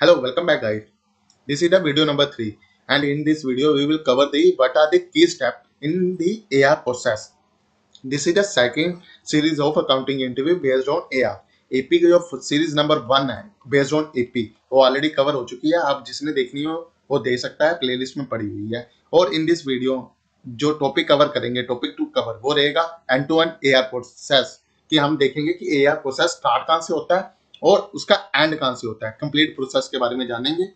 Hello, welcome back guys. This is the video number 3 and in this video we will cover the what are the key steps in the AR process. This is the second series of accounting interview based on AR. AP की जो series number 1 है based on AP वो already cover हो चुकी है। आप जिसने देखनी हो वो देख सकता है, प्लेलिस्ट में पड़ी हुई है। और इन दिस वीडियो जो टॉपिक कवर करेंगे, टॉपिक टू कवर वो रहेगा end to end AR process कि हम देखेंगे कि AR प्रोसेस स्टार्ट कहाँ से होता है और उसका एंड कहाँ से होता है। कंप्लीट प्रोसेस के बारे में जानेंगे।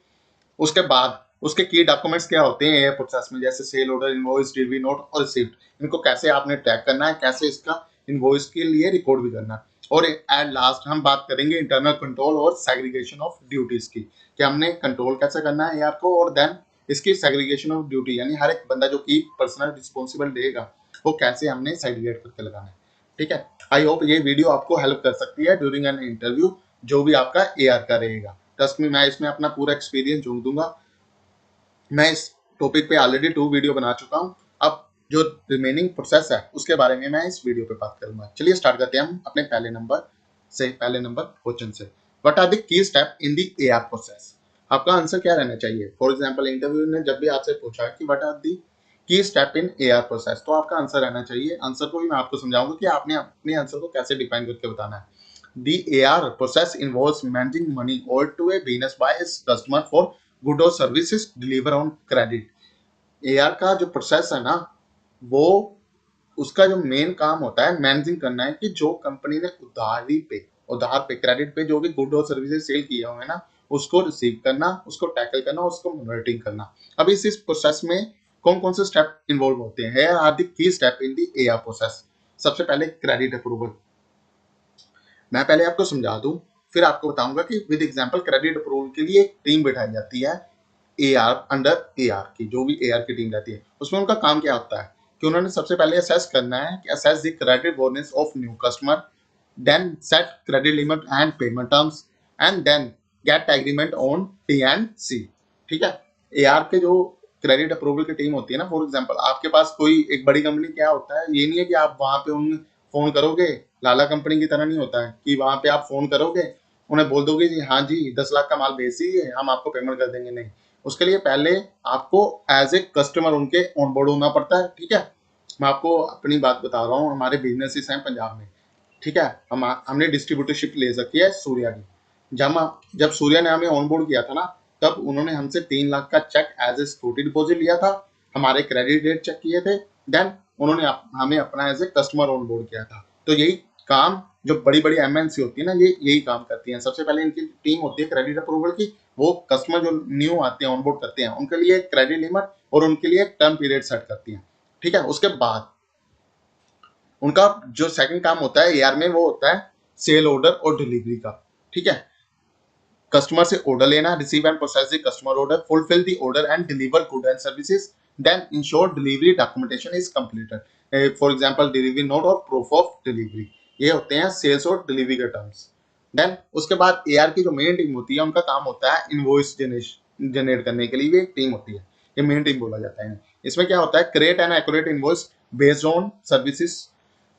उसके बाद उसके की डॉक्यूमेंट्स क्या होते हैं एआर प्रोसेस में, जैसे sale order, invoice, delivery note और रिसीप्ट। इनको कैसे आपने ट्रैक करना है, कैसे इसका इनवॉइस के लिए रिकॉर्ड भी करना है। और एट लास्ट हम बात करेंगे इंटरनल कंट्रोल और सेग्रीगेशन ऑफ ड्यूटीज की, कि हमने कंट्रोल कैसे करना है एआर को, और देन इसकी सेग्रीगेशन ऑफ ड्यूटी यानी हर एक बंदा जो की पर्सनल रिस्पॉन्सिबल रहेगा वो कैसे हमने सेग्रीगेट करके लगाना है। ठीक है, आई होप ये वीडियो आपको हेल्प कर सकती है ड्यूरिंग एन इंटरव्यू जो भी आपका एआर का रहेगा। ट्रस्ट मी, मैं इसमें अपना पूरा एक्सपीरियंस जोड़ दूंगा। मैं इस टॉपिक पे ऑलरेडी 2 वीडियो बना चुका हूं। अब जो रिमेनिंग प्रोसेस है उसके बारे में मैं इस वीडियो पे बात करूंगा। चलिए स्टार्ट करते हैं हम अपने पहले नंबर क्वेश्चन से। What are the key step in the AR process? आपका आंसर क्या रहना चाहिए? फॉर एग्जांपल इंटरव्यू ने जब भी आपसे पूछा कि what are the key step in AR process, तो आपका आंसर रहना चाहिए, आंसर को भी मैं आपको समझाऊंगा कि आपने अपने आंसर को कैसे डिफाइन करके बताना है। The AR process involves managing money owed to a business by its customer for good or services deliver on credit. AR का जो प्रोसेस है ना, वो उसका जो मेन काम होता है मैनेजिंग करना है कि जो कंपनी ने उधार पे क्रेडिट पे जो भी गुड और सर्विसेज सेल किए हुए हैं ना, उसको रिसीव करना, उसको टैकल करना, उसको मॉनिटरिंग करना। अब इस प्रोसेस में कौन कौन से स्टेप इन्वॉल्व होते हैं? Are the key step in the AR process. सबसे पहले क्रेडिट अप्रूवल। मैं पहले आपको समझा दूं, फिर आपको बताऊंगा कि विद एग्जांपल क्रेडिट अप्रूवल के लिए एक टीम बिठाई जाती है एआर अंडर एआर की, जो भी एआर की टीम रहती है उसमें उनका काम क्या होता है कि उन्होंने सबसे पहले असेस करना है कि assess the credit worthiness of new customer, then set credit limit and payment terms and then get agreement on T and C. ठीक है, एआर के जो क्रेडिट अप्रूवल की टीम होती है ना, फॉर एग्जांपल आपके पास कोई एक बड़ी कंपनी क्या होता है, ये नहीं है कि आप वहां पे उन फोन करोगे, लाला कंपनी की तरह नहीं होता है कि वहां पे आप फोन करोगे उन्हें बोल दोगे जी हाँ जी 10 लाख का माल बेच दीजिए हम आपको पेमेंट कर देंगे। नहीं, उसके लिए पहले आपको एज ए कस्टमर उनके ऑनबोर्ड होना पड़ता है। ठीक है, मैं आपको अपनी बात बता रहा हूँ, हमारे बिजनेसेस हैं पंजाब में। ठीक है, हमने डिस्ट्रीब्यूटरशिप ले सकी है सूर्या की। जब सूर्या ने हमें ऑनबोर्ड किया था ना, तब उन्होंने हमसे 3 लाख का cheque as a security deposit लिया था, हमारे क्रेडिट रेट चेक किए थे, देन उन्होंने हमें अपना एज ए कस्टमर ऑनबोर्ड किया था। तो यही काम जो बड़ी बड़ी एमएनसी होती है ना, ये यही काम करती है। सबसे पहले इनकी टीम होती है क्रेडिट अप्रूवल की, वो कस्टमर जो न्यू आते हैं ऑनबोर्ड करते हैं उनके लिए क्रेडिट लिमिट और उनके लिए टर्म पीरियड सेट करती है। ठीक है, उसके बाद उनका जो सेकंड काम होता है एआर में वो होता है सेल ऑर्डर और डिलीवरी का। ठीक है, कस्टमर से ऑर्डर लेना, receive and process the customer order, fulfil the order and deliver good and services, then ensure delivery documentation is completed, for example delivery note और प्रूफ ऑफ डिलीवरी। ये होते हैं सेल्स और डिलीवरी के terms. Then उसके बाद AR की जो मेन टीम होती है उनका काम होता है इनवॉइस जनरेट करने के लिए भी एक टीम होती है, ये मेन टीम बोला जाता है। इसमें क्या होता है, create an accurate invoice based on services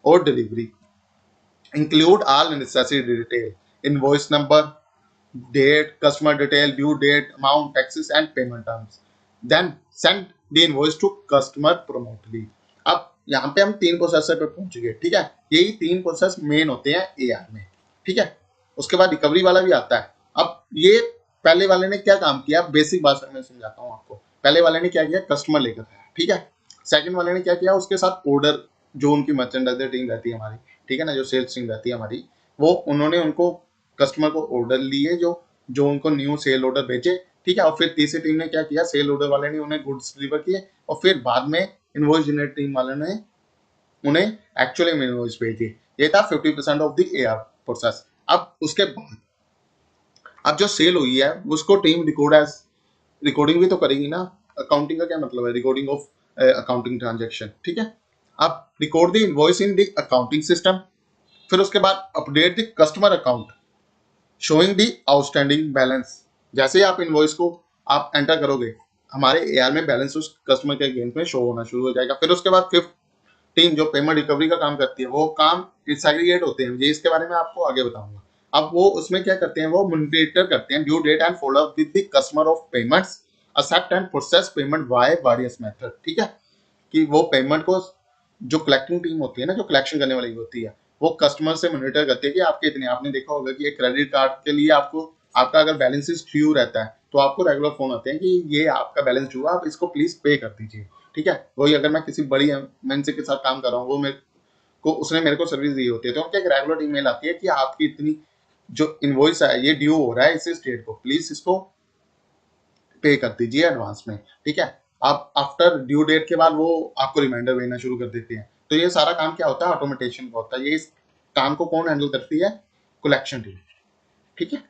और delivery, include all necessary detail, invoice number, date, customer detail, due date, amount, taxes and payment terms, then send the invoice to customer promptly। अब यहाँ पे हम 3 processor पे पहुंच गए। ठीक है, यही 3 प्रोसेस मेन होते हैं एआर में। ठीक है, उसके बाद रिकवरी वाला भी आता है। अब ये पहले वाले ने क्या काम किया, बेसिक भाषा में समझाता हूँ आपको। पहले वाले ने क्या किया, कस्टमर लेकर आया। ठीक है, सेकंड वाले ने क्या किया, उसके साथ ऑर्डर जो उनकी मर्चेंडाइजर टीम रहती है हमारी, ठीक है ना, जो सेल्स टीम रहती है हमारी, वो उन्होंने उनको कस्टमर को ऑर्डर लिए जो जो उनको न्यू सेल ऑर्डर भेजे। ठीक है, और फिर तीसरी टीम ने क्या किया, सेल ऑर्डर वाले ने उन्हें गुड्स डिलीवर किए और फिर बाद में इनवॉइस जनरेट टीम वाले ने उन्हें एक्चुअली में इनवॉइस भेजी। ये था 50% ऑफ द एआर प्रोसेस। अब उसके बाद अब जो सेल हुई है उसको टीम रिकॉर्डिंग भी तो करेगी ना। अकाउंटिंग का क्या मतलब है, रिकॉर्डिंग ऑफ अकाउंटिंग ट्रांजेक्शन। ठीक है, अब record the invoice in the accounting system, फिर उसके बाद update the customer account showing the outstanding balance. जैसे ही आप इनवॉइस को आप एंटर करोगे हमारे एआर में बैलेंस उस कस्टमर के अकाउंट में शो होना शुरू हो जाएगा। फिर उसके बाद फिफ्थ टीम जो पेमेंट रिकवरी का काम करती है वो काम सेग्रीगेट होते हैं, ये इसके बारे में आपको आगे बताऊंगा। अब वो उसमें क्या करते हैं, वो मॉनिटर करते हैं due date and follow up with the customer of payments, accept and process payment by various method. ठीक है, कि वो पेमेंट को जो कलेक्टिंग टीम होती है ना, जो कलेक्शन करने वाली होती है, वो कस्टमर से मॉनिटर करती है कि आपके इतने, आपने देखा होगा कि एक क्रेडिट कार्ड के लिए आपको, आपका अगर बैलेंस ड्यू रहता है तो आपको रेगुलर फोन आते हैं कि ये आपका बैलेंस ड्यू है, आप इसको प्लीज पे कर दीजिए। ठीक है, वही अगर मैं किसी बड़ी एमएनसी के साथ काम कर रहा हूँ, वो मेरे को, उसने मेरे को सर्विस दी होती है, तो उनकी एक रेगुलर ईमेल आती है कि आपकी इतनी जो इनवॉइस है ये ड्यू हो रहा है इस डेट को, प्लीज इसको पे कर दीजिए एडवांस में। ठीक है, आप आफ्टर ड्यू डेट के बाद वो आपको रिमाइंडर भेजना शुरू कर देते हैं। तो ये सारा काम क्या होता है, ऑटोमेटेशन का होता है। ये इस काम को कौन हैंडल करती है, कलेक्शन टीम। ठीक है,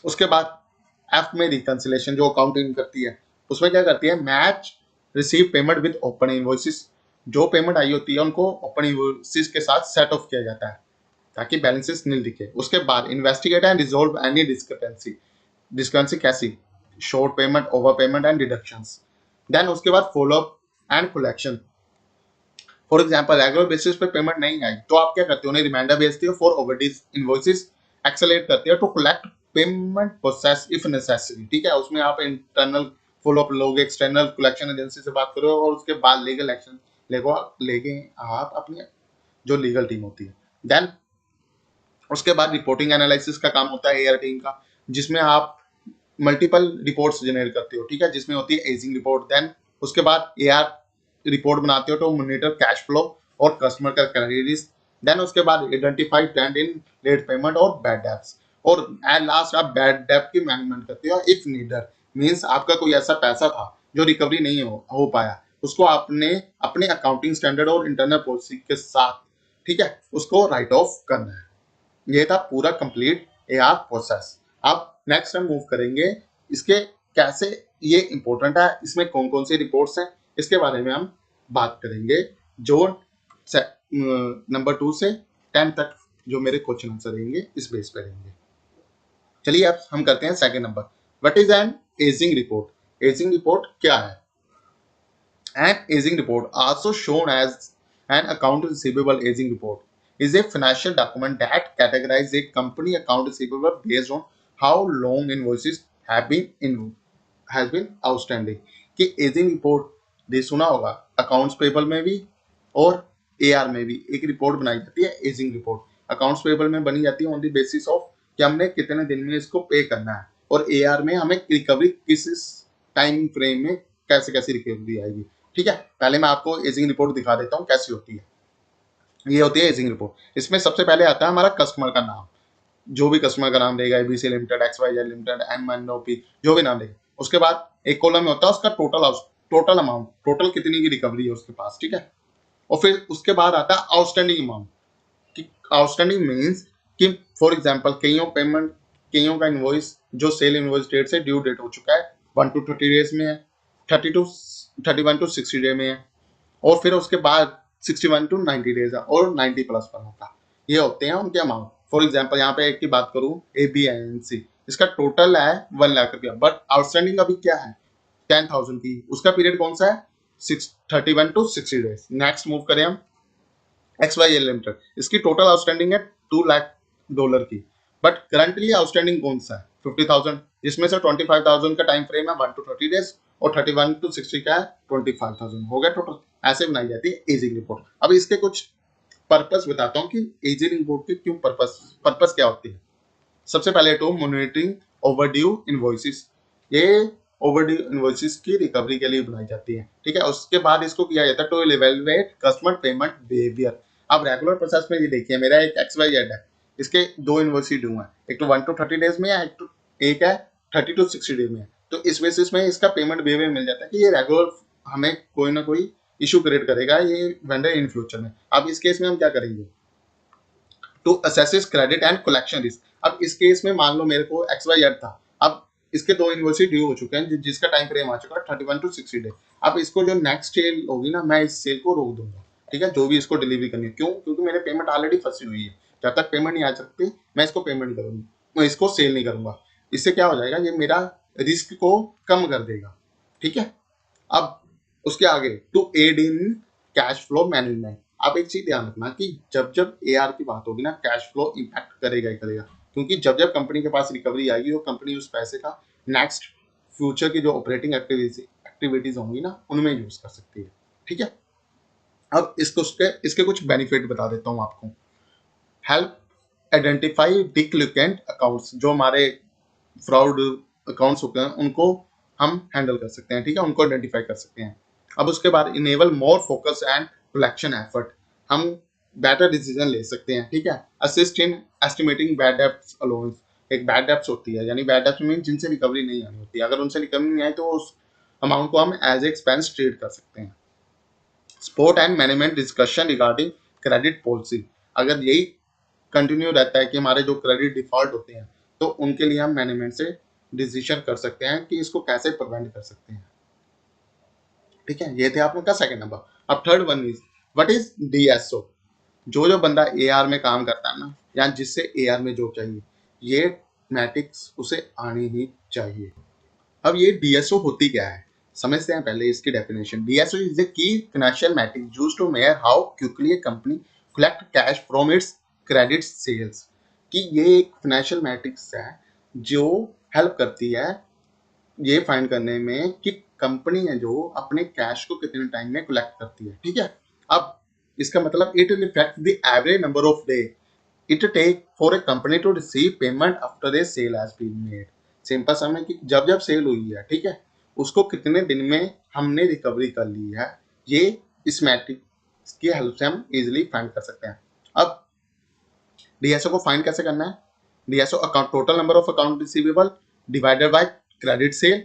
उसके बाद एफ में रिकंसिलेशन जो अकाउंटिंग करती है, उसमें क्या करती है, match receive payment with open invoices. जो पेमेंट आई होती है उनको ओपन इनवॉइसेस के साथ सेट ऑफ किया जाता है ताकि बैलेंसेस नील दिखे। उसके बाद investigate and resolve any discrepancy. Discrepancy कैसी, short payment, over payment and deductions. Then उसके बाद follow up and collection. For example regular basis पे पेमेंट नहीं आई तो आप क्या करते हो, उन्हें रिमाइंडर भेजते हो फॉर ओवरड्यू इनवॉइसेस, एक्सेलरेट करते हो to collect payment process if necessary. ठीक है, उसमें आप इंटरनल फॉलो अप लोगे, एक्सटर्नल कलेक्शन एजेंसी से बात करो, और उसके बाद लीगल एक्शन लेगे आप अपनी जो लीगल टीम होती है। देन उसके बाद रिपोर्टिंग एनालिसिस का काम होता है एआर टीम का, जिसमें आप मल्टीपल रिपोर्ट्स जनरेट करते हो। ठीक है, जिसमें होती है एजिंग रिपोर्ट। देन उसके बाद एआर रिपोर्ट बनाते हो टू मॉनिटर कैश फ्लो और कस्टमर का क्रेडिट। देन उसके बाद आइडेंटिफाई ट्रेंड इन लेट पेमेंट और बैड डेब्ट्स, और एट लास्ट आप बैड डेब्ट की मैनेजमेंट करते हो इफ नीडर। मींस आपका कोई ऐसा पैसा था जो रिकवरी नहीं हो पाया, उसको आपने अपने अकाउंटिंग स्टैंडर्ड और इंटरनल पॉलिसी के साथ, ठीक है, उसको राइट ऑफ करना है। ये था पूरा कंप्लीट एआर प्रोसेस। अब नेक्स्ट हम मूव करेंगे इसके कैसे ये इंपॉर्टेंट है, इसमें कौन कौन सी रिपोर्ट्स हैं, इसके बारे में हम बात करेंगे, जो नंबर 2 से 10 तक जो मेरे क्वेश्चन आंसर रहेंगे इस बेस पे रहेंगे। चलिए अब हम करते हैं second number, what is an ageing report. Ageing report क्या है? An aging report, also shown as an account receivable aging report, is a financial document that categorizes a company account receivable based on how long invoices has been outstanding। कि ageing report दे सुना होगा, accounts payable में भी और AR में भी एक report बनाई जाती है एजिंग रिपोर्ट। अकाउंट्स पेबल में बनी जाती है ऑन द बेसिस ऑफ कि हमने कितने दिन में इसको पे करना है, और एआर में हमें रिकवरी किस टाइम फ्रेम में कैसे कैसी रिकवरी आएगी। ठीक है, पहले मैं आपको एजिंग रिपोर्ट दिखा देता हूँ कैसी होती है। ये होती है एजिंग रिपोर्ट। इसमें सबसे पहले आता है हमारा कस्टमर का नाम, जो भी कस्टमर का नाम रहेगा, एबीसी लिमिटेड, एक्सवाईजेड लिमिटेड, एमएनओपी, जो भी नाम रहेगा। उसके बाद एक कॉलम में होता है उसका टोटल अमाउंट, टोटल कितनी की रिकवरी है उसके पास। ठीक है, और फिर उसके बाद आता है आउटस्टैंडिंग अमाउंट। कि आउटस्टैंडिंग मीन्स कि फॉर एग्जांपल कईयों का इनवॉइस जो सेल इनवॉइस डेट से ड्यू डेट हो चुका है 1 to 30 डेज में है, 31 to 60 डे में है, और फिर उसके बाद 61 to 90 डेज है, और 90 प्लस पर होगा। ये होते हैं उनके अमाउंट। फॉर एग्जांपल यहाँ पे एक की बात करूं, ABINC, इसका टोटल है 1 लाख रुपया, बट आउटस्टैंडिंग अभी क्या है 10,000 की। उसका पीरियड कौन सा है 31 to 60 डेज। नेक्स्ट मूव करें हम XYL लिमिटेड, इसकी टोटल आउटस्टैंडिंग है $2 लाख की, बट करंटली आउटस्टैंडिंग कौन सा है 50,000, जिसमें से 25,000 का टाइम फ्रेम है 1 to 30 डेज, और 31 to 60 का है 25,000, हो गया टोटल। ऐसे बनाई जाती है एजिंग रिपोर्ट। अब इसके कुछ पर्पस बताता हूँ कि एजिंग रिपोर्ट के क्यों पर्पस क्या होती है। सबसे पहले तो मॉनिटरिंग ओवरड्यू इनवॉइसेस, ये ओवरड्यू इनवॉइसेस की रिकवरी के लिए बनाई जाती है। ठीक है, उसके बाद इसको किया जाता है to evaluate customer payment behaviour. अब रेगुलर प्रोसेस में ये देखिए, मेरा एक XYZ है, इसके दो इनवॉइस ड्यू है, एक तो 1 to 30 डेज में है, एक है 30 to 60 डेज में। तो इस बेसिस में इसका पेमेंट बिहेवियर मिल जाता है कि ये रेगुलर हमें कोई ना कोई इशू क्रिएट करेगा ये वेंडर इन फ्यूचर में। अब इस केस में हम क्या करेंगे, to assess credit and collection risk. अब इस केस में मान लो मेरे को XYZ था, अब इसके दो इनवॉइस ड्यू हो चुके हैं जिसका टाइम फ्रेम आ चुका है 31 to 60 डे। अब इसको जो नेक्स्ट सेल होगी ना, मैं इस सेल को रोक दूंगा। ठीक है, जो भी इसको डिलीवरी करनी है, क्यों, क्योंकि मेरे पेमेंट ऑलरेडी फंसी हुई है, जब तक पेमेंट नहीं आ सकती मैं इसको पेमेंट नहीं करूंगा, मैं इसको सेल नहीं करूंगा। इससे क्या हो जाएगा, ये मेरा रिस्क को कम कर देगा। ठीक है, अब उसके आगे to aid in cash flow management. आप एक चीज ध्यान रखना कि जब जब एआर की बात होगी ना, कैश फ्लो इम्पैक्ट करेगा ही करेगा। क्योंकि जब जब कंपनी के पास रिकवरी आएगी वो कंपनी उस पैसे का नेक्स्ट फ्यूचर की जो ऑपरेटिंग एक्टिविटीज होंगी ना उनमें यूज कर सकती है। ठीक है, अब इसके कुछ बेनिफिट बता देता हूँ आपको। हेल्प आइडेंटिफाई डिक्लिकेंट अकाउंट्स, जो हमारे फ्रॉड अकाउंट्स होते हैं उनको हम हैंडल कर सकते हैं। ठीक है, उनको आइडेंटिफाई कर सकते हैं। अब उसके बाद enable more focus and collection effort, हम बेटर डिसीजन ले सकते हैं। ठीक है, assist in estimating bad debts allowance, एक बैड डेब्ट्स होती है, यानी बैड डेब्ट्स मीन जिनसे रिकवरी नहीं आनी होती, अगर उनसे रिकवरी नहीं आई तो उस अमाउंट को हम एज एक्सपेंस ट्रीट कर सकते हैं। Support and management discussion regarding credit policy, अगर यही कंटिन्यू रहता है कि हमारे जो क्रेडिट डिफॉल्ट होते हैं तो उनके लिए हम मैनेजमेंट से डिसीजन कर सकते हैं कि इसको कैसे प्रिवेंट कर सकते हैं। ठीक है, ये थे आपका सेकंड नंबर। अब third one is what is DSO. जो बंदा एआर में काम करता है ना, या जिससे एआर में जॉब चाहिए, ये मैट्रिक्स उसे आनी ही चाहिए। अब ये डीएसओ होती क्या है समझते हैं पहले इसकी definition. DSO is the key financial metrics used to measure how quickly a company collect cash from its credit sales, कि ये एक फाइनेंशियल मैट्रिक्स है जो हेल्प करती है ये फाइंड करने में कि कंपनी है जो अपने कैश को कितने टाइम में कलेक्ट करती है। ठीक है, अब इसका मतलब it reflect the average number of day it take for a company to receive payment after a sale has been made. Simple सा है कि जब जब सेल हुई है, ठीक है, उसको कितने दिन में हमने रिकवरी कर ली है, ये इस मैट्रिक्स की हेल्प से हम इजीली फाइंड कर सकते हैं। अब डीएसओ को फाइंड कैसे करना है? DSO account total number of account receivable divided by credit sale,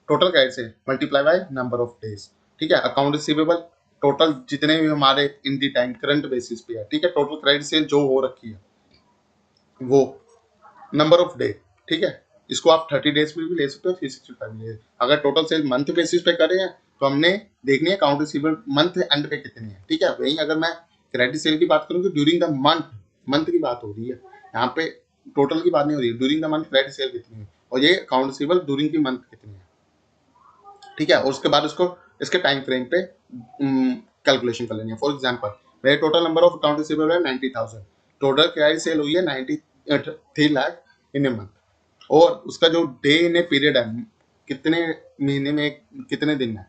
total credit sale multiply by number of days. ठीक है, अकाउंट रिसीवेबल टोटल जितने भी हमारे इन दी टाइम करंट बेसिस पे है, ठीक है, टोटल क्रेडिट सेल जो हो रखी है वो नंबर ऑफ डे। ठीक है, इसको आप 30 डेज में भी ले सकते हो, 365 डेज। अगर टोटल सेल मंथ बेसिस पे कर रहे हैं तो हमने देखनी है अकाउंट रिसीवेबल मंथ एंड पे कितनी है। ठीक है, वहीं अगर मैं क्रेडिट सेल की बात करूँ तो ड्यूरिंग द मंथ, मंथ की बात हो रही है यहाँ पे, टोटल की बात नहीं हो रही है। During the month credit sale कितनी है और ये अकाउंट रिसीवेबल ड्यूरिंग की मंथ कितनी है। ठीक है, और उसके बाद उसको इसके टाइम फ्रेम पे कैलकुलेशन कर लेनी है। फॉर एग्जांपल मेरे total number of account receivable है 90,000, टोटल क्रेडिट सेल हुई है 93 लाख इन ए मंथ, और उसका जो डे इन ए पीरियड है कितने महीने में कितने दिन है,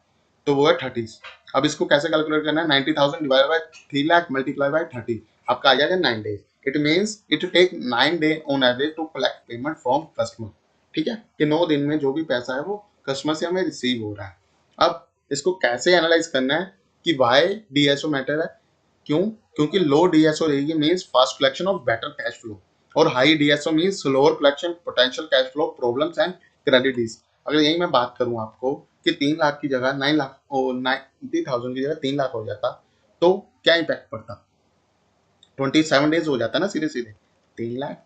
तो वो है 30। अब इसको कैसे कैलकुलेट करना है? 90,000 divide by 3 lakh multiply by 30, आपका आ जाएगा 9 days. It means it take 9 day on average to collect payment from customer. ठीक है, कि 9 दिन में जो भी पैसा है वो कस्टमर से हमें रिसीव हो रहा है। अब इसको कैसे एनालाइज करना है कि वाई डीएसओ मैटर है? क्यों? क्योंकि लो डीएसओ रहेगी means fast collection of better cash flow, और high DSO means slower collection, potential cash flow problems and credit risk. अगर यही मैं बात करूं आपको कि 3 लाख की जगह 9 लाख और 90,000 की जगह 3 लाख हो जाता तो क्या इम्पैक्ट पड़ता? 27 डेज हो जाता ना सीधे सीधे। 3 lakh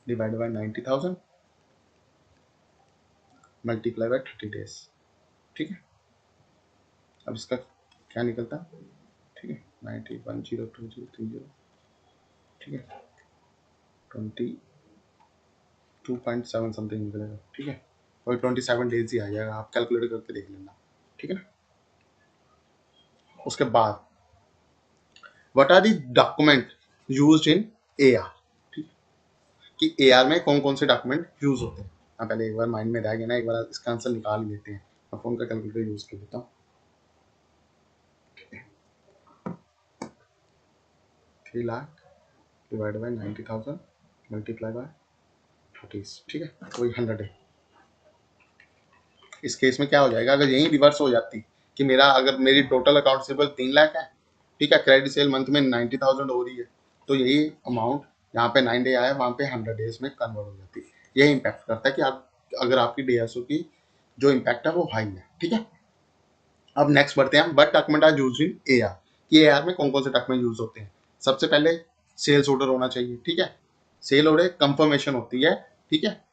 divide by 90,000 multiply by 30 days. ठीक है, अब इसका क्या निकलता? ठीक है, 90,10,20,30, ठीक है, 22.7 समथिंग निकलेगा। ठीक है, और 27 डेज ही आ जाएगा, आप कैलकुलेट करके देख लेना। ठीक है ना, उसके बाद what are the document used in AR, ठीक, कि एआर में कौन कौन से डॉक्यूमेंट यूज होते हैं। हाँ, पहले एक बार माइंड में रह गया ना, एक बार इसका आंसर निकाल ही लेते हैं। मैं फोन का कैलकुलेटर यूज कर लेता हूँ। 3 lakh divide by 90,000 multiply by 30, ठीक है, वही 100 है। इस केस में क्या हो जाएगा, अगर यही रिवर्स हो जाती कि मेरा अगर मेरी टोटल अकाउंट रिसीवेबल 3 लाख है, ठीक है, क्रेडिट सेल मंथ में 90,000 हो रही है, तो यही अमाउंट यहाँ पे 9 डे आया, वहाँ पे 100 डेज में कन्वर्ट हो जाती है। यही इम्पैक्ट करता है कि आप अगर आपकी डीएसओ की जो इम्पैक्ट है वो हाई है। ठीक है, अब नेक्स्ट बढ़ते हैं, what document are used in AR, कि एआर में कौन कौन से डॉक्यूमेंट यूज होते हैं। सबसे पहले सेल्स ऑर्डर होना चाहिए। ठीक है, सेल ऑर्डर कंफर्मेशन होती है, ठीक है,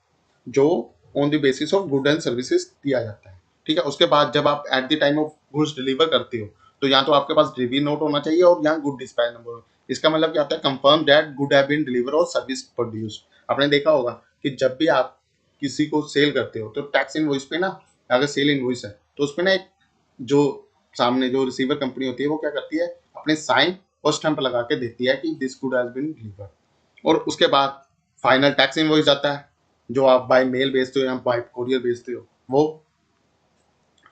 जो on the basis of good and services दिया जाता है। ठीक है, उसके बाद जब आप eight the time of goods deliver करते हो तो यहाँ तो आपके पास डिलीवरी नोट होना चाहिए और यहाँ गुड डिस्पैच नंबर। इसका मतलब क्या होता है? Confirm that good have been deliver और सर्विस प्रोड्यूस्ड। आपने देखा होगा कि जब भी आप किसी को सेल करते हो तो टैक्स इनवॉइस पे ना, अगर सेल इनवॉइस है तो उसपे ना एक जो सामने जो रिसीवर कंपनी होती है वो क्या करती है, अपने साइन और स्टैंप लगा के देती है कि this good has been deliver. और उसके बाद फाइनल टैक्स इनवॉइस जाता है जो आप बाय मेल भेजते हो या बाय कोरियर भेजते हो वो,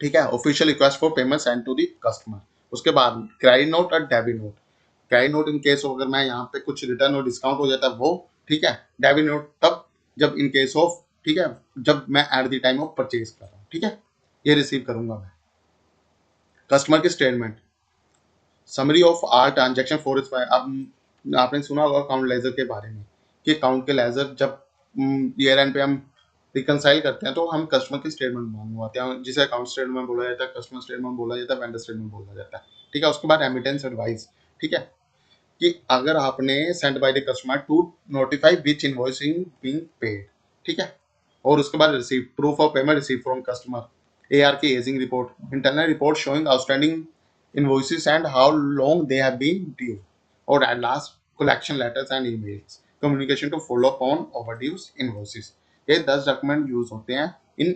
ठीक है। Official request for payment send to the customer. उसके बाद क्रेडिट नोट और debit note. Credit note in case अगर मैं यहाँ पे कुछ रिटर्न और डिस्काउंट हो जाता है वो, ठीक है। डेबिट नोट तब जब इन केस ऑफ, ठीक है, जब मैं eight the time of purchase कर रहा हूँ, ठीक है, ये रिसीव करूंगा मैं। कस्टमर की statement, summary of AR transaction for इस। अब आपने सुना होगा अकाउंट लेजर के बारे में कि अकाउंट के लेजर जब ईयर एंड पे हम रिकनसाइल करते हैं तो हम कस्टमर की स्टेटमेंट मंगवाते हैं जिसे अकाउंट स्टेटमेंट बोला जाता है, कस्टमर स्टेटमेंट बोला जाता है, वेंडर स्टेटमेंट बोला जाता है, ठीक है। उसके बाद रेमिटेंस एडवाइस, ठीक है, कि अगर आपने send by the customer to notify which invoicing being paid, ठीक है। और उसके बाद receive, proof of payment receive from customer, AR की ageing report, internal report showing outstanding invoices and how long they have been due, और at last collection letters and emails communication to follow up on overdue invoices। ये 10 document use होते हैं इन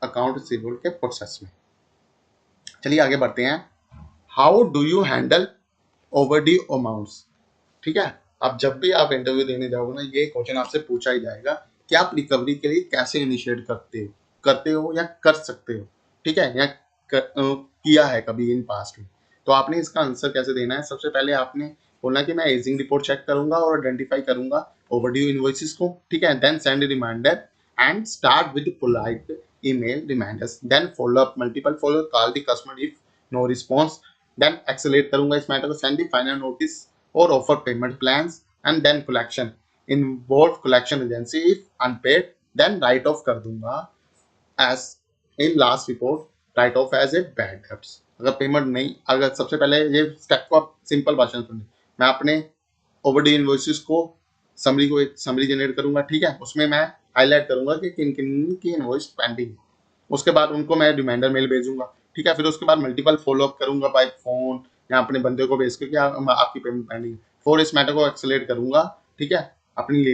account receivable के process में। चलिए आगे बढ़ते हैं। How do you handle overdue amounts, ठीक है। अब जब भी आप इंटरव्यू देने जाओगे ना ये क्वेश्चन आपसे पूछा ही जाएगा कि आप रिकवरी के लिए कैसे इनिशिएट करते हो या कर सकते हो, ठीक है, या किया है कभी इन पास्ट में। तो आपने इसका आंसर कैसे देना है, सबसे पहले आपने बोलना कि मैं एजिंग रिपोर्ट चेक करूंगा और आइडेंटिफाई करूंगा ओवरड्यू इनवॉइसेस को, ठीक है। Then send reminder and start with polite email reminders, then follow up, multiple follow, call the customer if no response, then accelerate करूंगा इस मैटर को, send the final notice or offer payment plans, and then collection, involve collection agency if unpaid, then write off कर दूंगा as in last report, write off as a bad debts। अगर payment नहीं, अगर सबसे पहले ये step को आप सिंपल भाषा में सुनिए, मैं अपने ओवरड्यू इनवॉइसेस को समरी को एक समरी जनरेट करूंगा, ठीक है। उसमें मैं हाईलाइट करूंगा कि किन किन की इनवॉइस पेंडिंग है। उसके बाद उनको मैं रिमाइंडर मेल भेजूंगा, ठीक है। फिर उसके बाद मल्टीपल फॉलोअप करूंगा बाय फोन या अपने बंदे को भेज के कि आपकी पेमेंट पेंडिंग। फोर इस मैटर को एक्सेलेरेट करूंगा, ठीक है, अपनी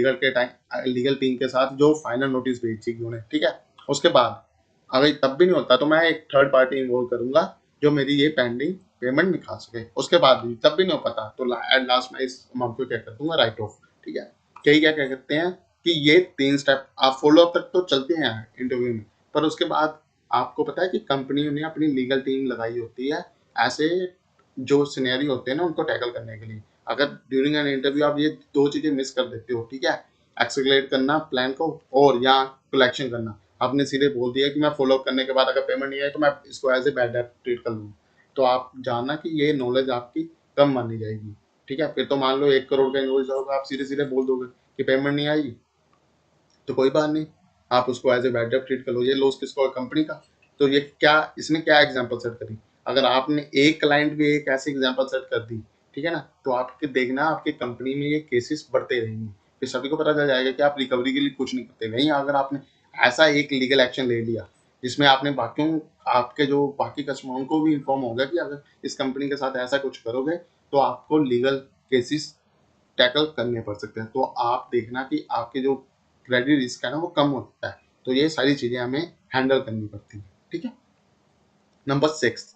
लीगल टीम के साथ जो फाइनल नोटिस भेजेगी उन्हें, ठीक है। उसके बाद अगर तब भी नहीं होता तो मैं एक थर्ड पार्टी इन्वॉल्व करूंगा जो मेरी ये पेंडिंग पेमेंट निकाल सके। उसके बाद भी तब भी नहीं हो पाता तो एट लास्ट में इस अमाउंट को क्या कर दूंगा, राइट ऑफ, ठीक है। कई क्या कहते हैं कि ये 3 स्टेप आप फॉलो अप तक तो चलते हैं इंटरव्यू में, पर उसके बाद आपको पता है कि कंपनी ने अपनी लीगल टीम लगाई होती है ऐसे जो सिनेरियो होते हैं ना उनको टैकल करने के लिए। अगर ड्यूरिंग एन इंटरव्यू आप ये 2 चीजें मिस कर देते हो, ठीक है, एक्सेलरेट करना प्लान को और या कलेक्शन करना, आपने सीधे बोल दिया कि मैं फॉलो अप करने के बाद अगर पेमेंट नहीं आए तो मैं इसको as a bad debt treat कर लूँ, तो आप जानना कि ये नॉलेज आपकी कम मानी जाएगी, ठीक है। फिर तो मान लो 1 करोड़ का इनवॉइस होगा, आप सीधे सीधे बोल दोगे कि पेमेंट नहीं आई तो कोई बात नहीं, आप उसको as a bad debt treat कर लो। ये लॉस किसको है, कंपनी का। तो ये क्या, इसने क्या एग्जांपल सेट करी, अगर आपने एक क्लाइंट भी एक ऐसी एग्जांपल सेट कर दी, ठीक है ना, तो आपके देखना आपकी कंपनी में ये केसेस बढ़ते रहेंगे। फिर सभी को पता चल जाएगा कि आप रिकवरी के लिए कुछ नहीं करते। वहीं अगर आपने ऐसा एक लीगल एक्शन ले लिया जिसमें आपने बाकियों, आपके जो बाकी कस्टमरों को भी इन्फॉर्म होगा कि अगर इस कंपनी के साथ ऐसा कुछ करोगे तो आपको लीगल केसेस टैकल करने पड़ सकते हैं, तो आप देखना कि आपके जो क्रेडिट रिस्क है ना वो कम होता है। तो ये सारी चीजें हमें हैंडल करनी पड़ती है, ठीक है। Number 6,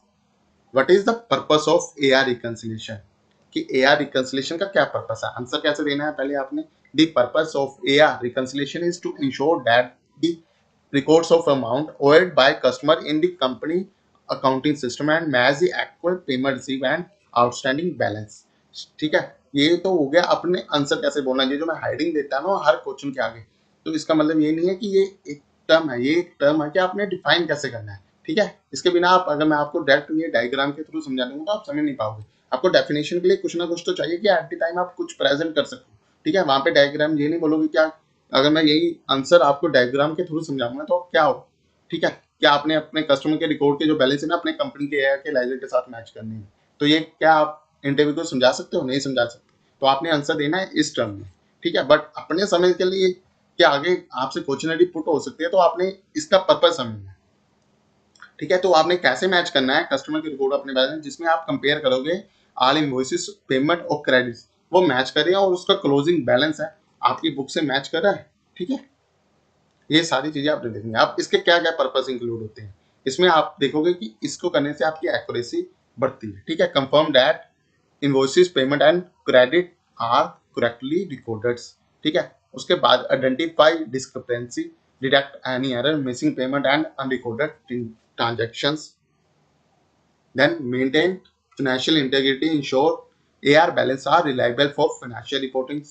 what is the purpose of AR reconciliation, कि एआर रिकंसिलिएशन का क्या पर्पस है। आंसर कैसे देना है, पहले आपने the purpose of AR reconciliation is to ensure that the records of amount owed by customer in the company accounting system and match the actual payment received and outstanding balance, ठीक है। ये तो हो गया अपने आंसर कैसे बोलना, ये जो मैं हाइडिंग देता है ना हर क्वेश्चन के आगे, तो इसका मतलब ये नहीं है कि ये एक टर्म है, ये एक टर्म है कि आपने डिफाइन कैसे करना है, ठीक है। इसके बिना आप, अगर मैं आपको डायरेक्ट ये डायग्राम के थ्रू समझा दूंगा तो आप समझ नहीं पाओगे। आपको डेफिनेशन के लिए कुछ ना कुछ तो चाहिए कि एट द टाइम आप कुछ प्रेजेंट कर सको, ठीक है। वहां पे डायग्राम ये नहीं बोलोगे क्या, अगर मैं यही आंसर आपको डायग्राम के थ्रू समझाऊंगा तो क्या हो, ठीक है, क्या आपने अपने कस्टमर के रिकॉर्ड के जो बैलेंस है ना अपने कंपनी के एआर के लाइजर के साथ मैच करनी है, तो ये क्या आप इंटरव्यू को समझा सकते हो, नहीं समझा सकते। तो आपने आंसर देना है इस टर्म में, ठीक है। बट अपने समय के लिए क्या आगे आपसे क्वेश्चनरी पुट हो सकती है तो आपने इसका पर्पज समझना है, ठीक है। तो आपने कैसे मैच करना है कस्टमर के रिकॉर्ड अपने बैलेंस, जिसमें आप कंपेयर करोगे ऑल इनवॉइसेस पेमेंट और क्रेडिट्स वो मैच कर रहे हैं और उसका क्लोजिंग बैलेंस है आपकी बुक से मैच कर रहा है, ठीक है। ये सारी चीजें आपने देखनी है। आप इसके क्या क्या पर्पस इंक्लूड होते हैं, इसमें आप देखोगे कि इसको करने से आपकी एक्यूरेसी बढ़ती है, ठीक है। Confirm that invoices payment and credit are correctly recorded, ठीक है। उसके बाद identify discrepancy, detect any error, missing payment and unrecorded transactions, then maintain financial integrity, ensure AR balance are reliable for financial reporting,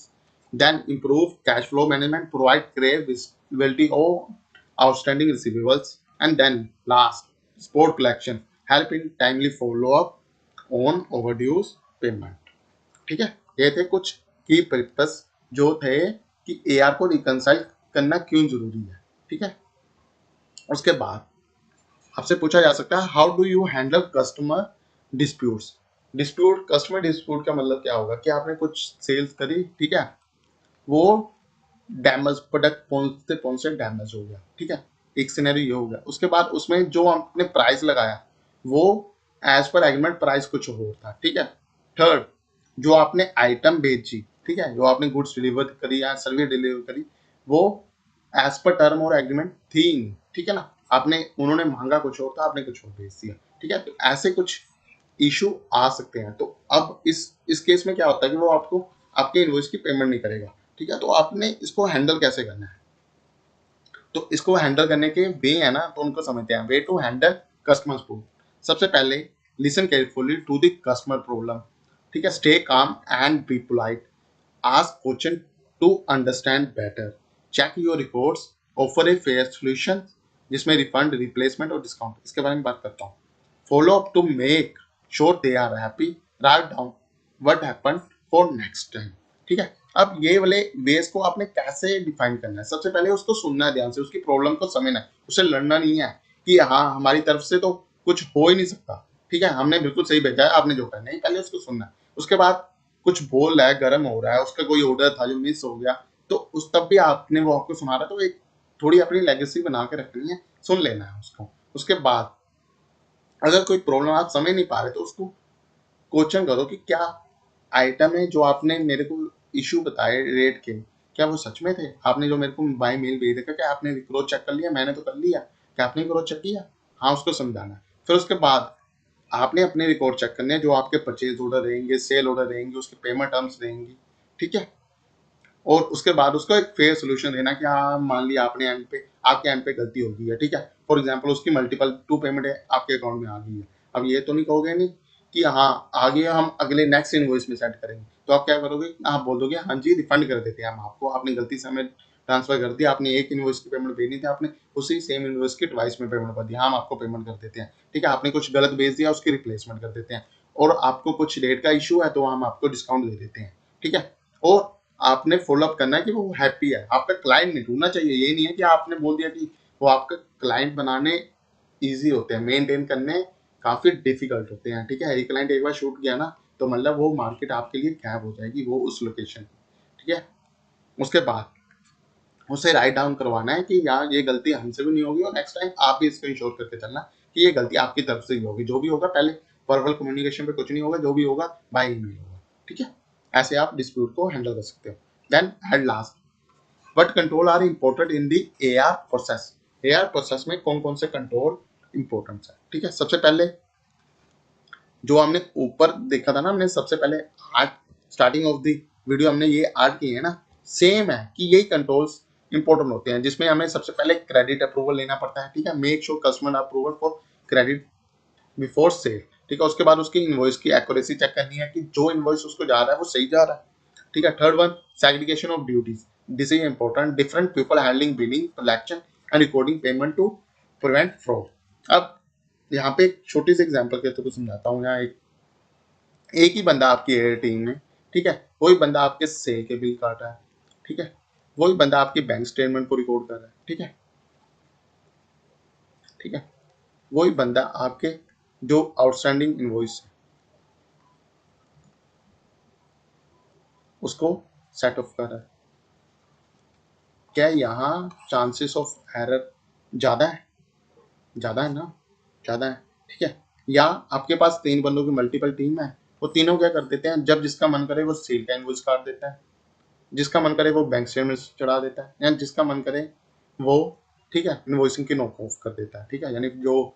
then improve cash flow management, provide clear visibility of outstanding receivables, and then last, support collection, help in timely follow up on overdue payment. ठीक है, ये थे कुछ की purpose जो थे कि AR को रिकंसाइल करना क्यों जरूरी है। ठीक है, उसके बाद आपसे पूछा जा सकता है how do you handle customer disputes. Dispute, customer dispute का मतलब क्या होगा कि आपने कुछ सेल्स करी, ठीक है, वो डैमेज, प्रोडक्ट कौन से डैमेज हो गया, ठीक है, एक सिनेरियो ये हो गया। उसके बाद उसमें जो आपने प्राइस लगाया वो एज पर एग्रीमेंट प्राइस कुछ और था, ठीक है। थर्ड, जो आपने आइटम बेची, ठीक है, जो आपने गुड्स डिलीवर करी या सर्विस डिलीवर करी, वो एज पर टर्म और एग्रीमेंट थी, ठीक है ना, आपने, उन्होंने मांगा कुछ और था, आपने कुछ और बेच दिया, ठीक है। तो ऐसे कुछ इशू आ सकते हैं। तो अब इस केस में क्या होता है कि वो आपको आपके इनवॉइस की पेमेंट नहीं करेगा, ठीक है। तो आपने इसको हैंडल कैसे करना है, तो इसको हैंडल करने के वे है ना, तो उनको समझते हैं। Way to handle customer problem, सबसे पहले listen carefully to the customer problem, ठीक है, stay calm and be polite, ask question to understand better, check your reports, offer a fair solution जिसमें रिफंड, रिप्लेसमेंट और डिस्काउंट, इसके बारे में बात करता हूँ। Follow up to make sure they are happy, write down what happened for next time, ठीक है। अब ये वाले वेज को आपने कैसे डिफाइन करना है, सबसे पहले उसको सुनना है ध्यान से, उसकी प्रॉब्लम को समझना है, उससे लड़ना नहीं है कि हाँ हमारी तरफ से तो कुछ हो ही नहीं सकता, ठीक है, हमने बिल्कुल सही भेजा है, आपने जो करना है, पहले उसको सुनना है। उसके बाद कुछ बोल रहा है, गर्म हो रहा है, उसका कोई ऑर्डर था जो मिस हो गया, तो उस तब भी आपने वो आपको सुना रहा है, तो एक थोड़ी अपनी लेगेसी बना के रखनी है, सुन लेना है उसको। उसके बाद अगर कोई प्रॉब्लम आप समझ नहीं पा रहे तो उसको क्वेश्चन करो कि क्या आइटम है जो आपने मेरे को इशू बताए रेट के, क्या वो सच में थे, आपने जो मेरे को बाय मेल भेज देखा, क्या आपने क्रॉस चेक कर लिया, मैंने तो कर लिया, क्या आपने क्रॉस चेक किया, हाँ उसको समझाना। फिर उसके बाद आपने अपने रिकॉर्ड चेक करने हैं, जो आपके परचेज ऑर्डर रहेंगे, सेल ऑर्डर रहेंगे, उसके पेमेंट टर्म्स रहेंगी, ठीक है। और उसके बाद उसको एक फेयर सोल्यूशन देना कि हाँ मान लिया आपने एंड पे, आपके एंड पे गलती हो गई है, ठीक है, फॉर एग्जांपल उसकी मल्टीपल टू पेमेंट है आपके अकाउंट में आ गई है। अब ये तो नहीं कहोगे नहीं कि हाँ आगे हम अगले नेक्स्ट इनवॉइस में सेट करेंगे, तो आप क्या करोगे, आप बोल दोगे हाँ जी रिफंड कर देते हैं हम आपको, आपने गलती से हमें ट्रांसफर कर दिया, आपने एक इनवॉइस की पेमेंट भेजनी थी, आपने उसी सेम इनवॉइस की ट्वाइस में पेमेंट कर दिया, हम आपको पेमेंट कर देते हैं, ठीक है, आपने कुछ गलत भेज दिया उसकी रिप्लेसमेंट कर देते हैं, और आपको कुछ रेट का इशू है तो हम आपको डिस्काउंट दे देते हैं, ठीक है। और आपने फॉलो अप करना है कि वो हैप्पी है, आपका क्लाइंट नहीं ढूंढना चाहिए, ये नहीं है कि आपने बोल दिया कि वो आपका क्लाइंट बनाने इजी होते हैं, मेंटेन करने काफी डिफिकल्ट होते हैं, ठीक है। एक क्लाइंट एक बार शूट किया ना तो मतलब वो मार्केट आपके लिए कैब हो जाएगी, वो उस लोकेशन, ठीक है। उसके बाद उसे राइट डाउन करवाना है कि यार ये गलती हमसे भी नहीं होगी, और नेक्स्ट टाइम आप भी इसको इंश्योर करके चलना कि ये गलती आपकी तरफ से ही होगी, जो भी होगा पहले वर्बल कम्युनिकेशन पे कुछ नहीं होगा, जो भी होगा बाय ईमेल होगा, ठीक है। ऐसे आप डिस्प्यूट को हैंडल कर सकते हो। Then at last, what control are important in the AR process. AR process में कौन कौन से कंट्रोल इंपॉर्टेंट है, ठीक है। सबसे पहले जो हमने ऊपर देखा था ना, हमने सबसे पहले art, starting of the video हमने ये आर्ट किए है ना, सेम है कि यही कंट्रोल्स इंपॉर्टेंट होते हैं, जिसमें हमें सबसे पहले क्रेडिट अप्रूवल लेना पड़ता है, ठीक है, make sure customer approval for credit before sale, ठीक है। उसके बाद उसकी इनवॉइस की एक्यूरेसी चेक करनी है कि जो इनवॉइस उसको जा रहा है वो सही जा रहा है, ठीक है। Third one, segregation of duties, this is important, different people handling billing, collection and recording payment to prevent fraud. अब यहाँ पे एक छोटी सी एग्जांपल के थ्रू समझाता हूँ। यहाँ एक ही बंदा आपकी है टीम में, ठीक है, वही बंदा आपके सेल के बिल काट रहा है, ठीक है, वही बंदा आपकी बैंक स्टेटमेंट को रिकॉर्ड कर रहा है, ठीक है, ठीक है, वही बंदा आपके जो आउटस्टैंडिंग इनवॉइस है उसको सेट ऑफ कर रहा है। क्या यहाँ चांसेस ऑफ एरर ज्यादा है, ज्यादा है ना, ज्यादा है, ठीक है। या आपके पास तीन बंदों की मल्टीपल टीम है, वो तीनों क्या कर देते हैं, जब जिसका मन करे वो सेल का इनवॉइस काट देता है, जिसका मन करे वो बैंक स्टेटमेंट चढ़ा देता है, या जिसका मन करे वो, ठीक है, इनवॉइसिंग की नॉक ऑफ कर देता है, ठीक है, यानी जो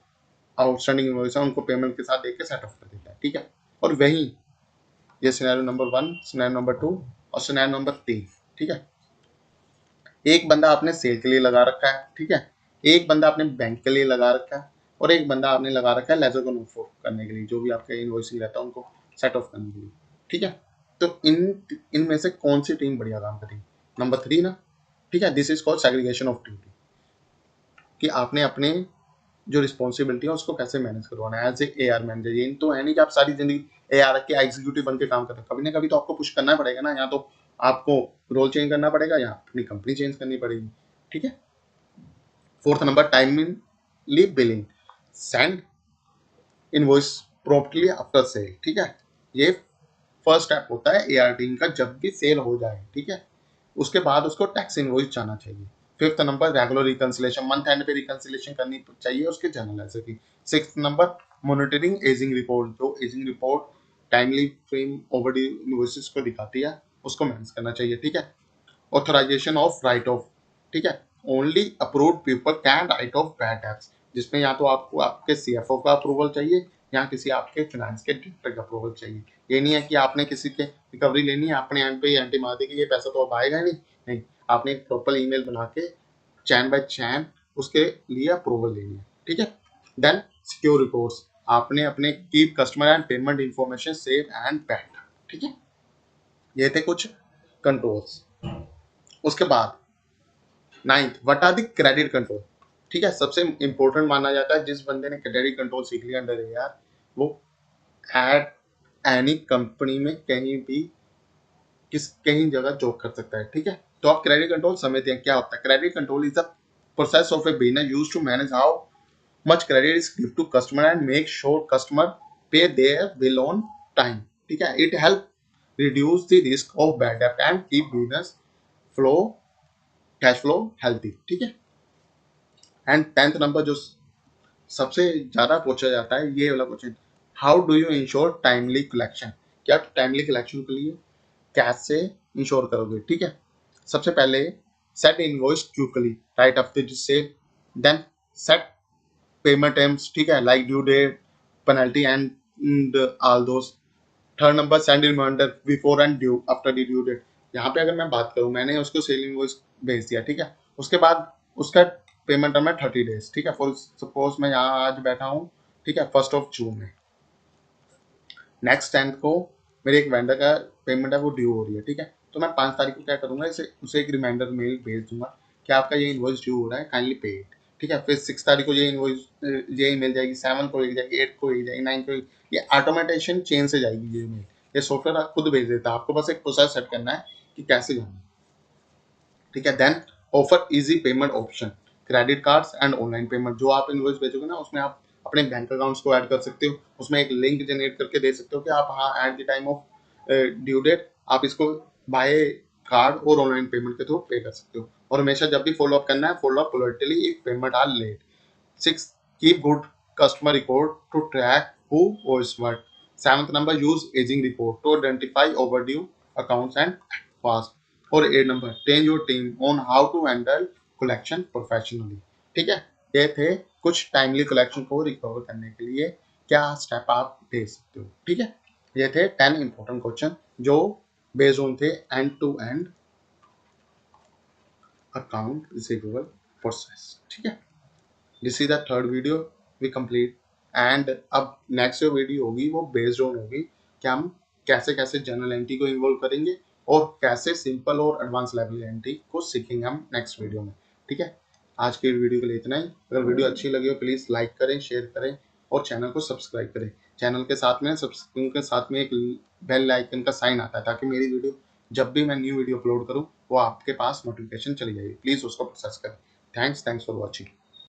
आउटस्टैंडिंग इनवॉइस है उनको पेमेंट के साथ देख के सेट ऑफ कर देता है, ठीक है। और वही ये सिनेरियो नंबर 1, सिनेरियो नंबर 2 और सिनेरियो नंबर 3, ठीक है। एक बंदा आपने सेल के लिए लगा रखा है, ठीक है, एक बंदा आपने बैंक के लिए लगा रखा है, और एक बंदा आपने लगा रखा है लेजर को नोट करने के लिए, जो भी आपका इनवॉइसिंग रहता है उनको सेट ऑफ करने के लिए, ठीक है। तो इनमें से कौन सी टीम बढ़िया काम करेगी? नंबर 3 ना, ठीक है। This is called segregation of duty, कि आपने अपने जो रिस्पॉन्सिबिलिटी है उसको कैसे मैनेज करवाना है एज ए आर मैनेजर। ये तो है नहीं कि आप सारी जिंदगी ए आर के एग्जीक्यूटिव बन के काम कर रहे हैं, कभी ना कभी तो आपको पुश करना पड़ेगा ना, या तो आपको रोल चेंज करना पड़ेगा या अपनी कंपनी चेंज करनी पड़ेगी, ठीक है। Fourth number, timely billing, send invoice promptly after sale, ठीक है। ये फर्स्ट स्टेप होता है एआर टीम का जब भी सेल हो जाए, ठीक है, उसके बाद उसको टैक्स इनवॉइस जाना चाहिए। Fifth number, regular reconciliation, month end पे रिकंसिलेशन करनी चाहिए उसके जर्नल ऐसे की। Six number, monitoring ageing report, जो ageing report timely frame overdue invoices को दिखाती है उसको मैनेज करना चाहिए, ठीक है। ऑथराइजेशन ऑफ राइट ऑफ, ठीक है, only approved people can write of bad debts, जिसमें या तो आपको आपके सीएफओ का अप्रूवल चाहिए या किसी आपके फाइनेंस के डायरेक्टर का अप्रूवल चाहिए। ये नहीं है कि आपने किसी के रिकवरी लेनी है, अपने एंड पे एंटी मार दी कि ये पैसा तो अब आएगा ही नहीं, आपने एक प्रॉपर ईमेल बना के चैन बाय चैन उसके लिए अप्रूवल लेनी है, ठीक है। देन सिक्योर रिपोर्ट्स, आपने अपने keep customer and payment information safe and back, ठीक है। ये थे कुछ कंट्रोल्स। उसके बाद ninth, what are the credit control, ठीक है, सबसे इंपॉर्टेंट माना जाता है। जिस बंदे ने क्रेडिट कंट्रोल सीख लिया अंडर एआर, वो एट एनी कंपनी में कहीं भी कहीं जगह जॉब कर सकता है, ठीक है। तो आप क्रेडिट कंट्रोल समझते हैं क्या होता है? Credit control is the process of a business used to manage how much credit is give to customer and make sure customer pay their bill on time, ठीक है। It help reduce the risk of bad debt and keep business flow cash flow healthy, ठीक है। And tenth number जो सबसे ज्यादा पूछा जाता है ये वाला question, how do you ensure timely collection, क्या टाइमली कलेक्शन के लिए कैसे इंश्योर करोगे, ठीक है। सबसे पहले set invoice quickly right after the sale, then set payment terms, ठीक है, like due date, penalty and all those. Third number, send reminder before and due after the due date. यहाँ पे अगर मैं बात करूँ, मैंने उसको सेल इनवॉइस भेज दिया, ठीक है, उसके बाद उसका पेमेंट टर्म है 30 डेज, ठीक है। फॉर सपोज मैं यहाँ आज बैठा हूँ, ठीक है, 1 जून में, नेक्स्ट 10 को मेरे एक वेंडर का पेमेंट है वो ड्यू हो रही है, ठीक है। तो मैं 5 तारीख को क्या करूंगा, इसे उसे एक रिमाइंडर मेल भेज दूंगा कि आपका ये इनवॉइस ड्यू हो रहा है, काइंडली पे इट, ठीक है। फिर 6 तारीख को ये इनवॉइस ये मिल जाएगी, 7 को एक जाएगी, 8 को एक जाएगी, 9 को ये ऑटोमेटेशन चेन से जाएगी ये मेल, ये सॉफ्टवेयर खुद भेज देता है, आपको बस एक प्रोसेस सेट करना है कि कैसे जाना है, ठीक है। Then offer easy payment option, credit cards and online payment, जो आप इनवॉइस भेजोगे ना उसमें आप अपने बैंक अकाउंट्स को ऐड कर सकते हो, उसमें एक लिंक जनरेट करके दे सकते हो कि आप हाँ at the time of due date आप इसको बाय कार्ड और ऑनलाइन पेमेंट के थ्रू पे कर सकते हो। और हमेशा जब भी फॉलो अप करना है, follow up politely if payment are late. 6, keep good customer record to track who owes what. Seventh number, use aging report to identify overdue accounts and act fast. और 8 number, train your team on how to handle collection professionally, ठीक है। ये थे कुछ timely collection को recover करने के लिए क्या स्टेप आप दे सकते हो, ठीक है। ये थे 10 इंपॉर्टेंट क्वेश्चन जो बेस्ड ऑन थे end to end account receivable process, ठीक है। This is the third video we complete, and अब नेक्स्ट जो वीडियो होगी वो बेस्ड ऑन होगी कि हम कैसे कैसे जनरल एंट्री को इन्वॉल्व करेंगे और कैसे सिंपल और एडवांस लेवल एंट्री को सीखेंगे हम नेक्स्ट वीडियो में, ठीक है। आज की वीडियो के लिए इतना ही। अगर वीडियो अच्छी लगी हो प्लीज़ लाइक करें, शेयर करें और चैनल को सब्सक्राइब करें। चैनल के साथ में सब्सक्राइब के साथ में एक बेल आइकन का साइन आता है ताकि मेरी वीडियो जब भी मैं न्यू वीडियो अपलोड करूँ वो आपके पास नोटिफिकेशन चली जाएगी। प्लीज़ उसको प्रोसेस करें। Thanks for watching.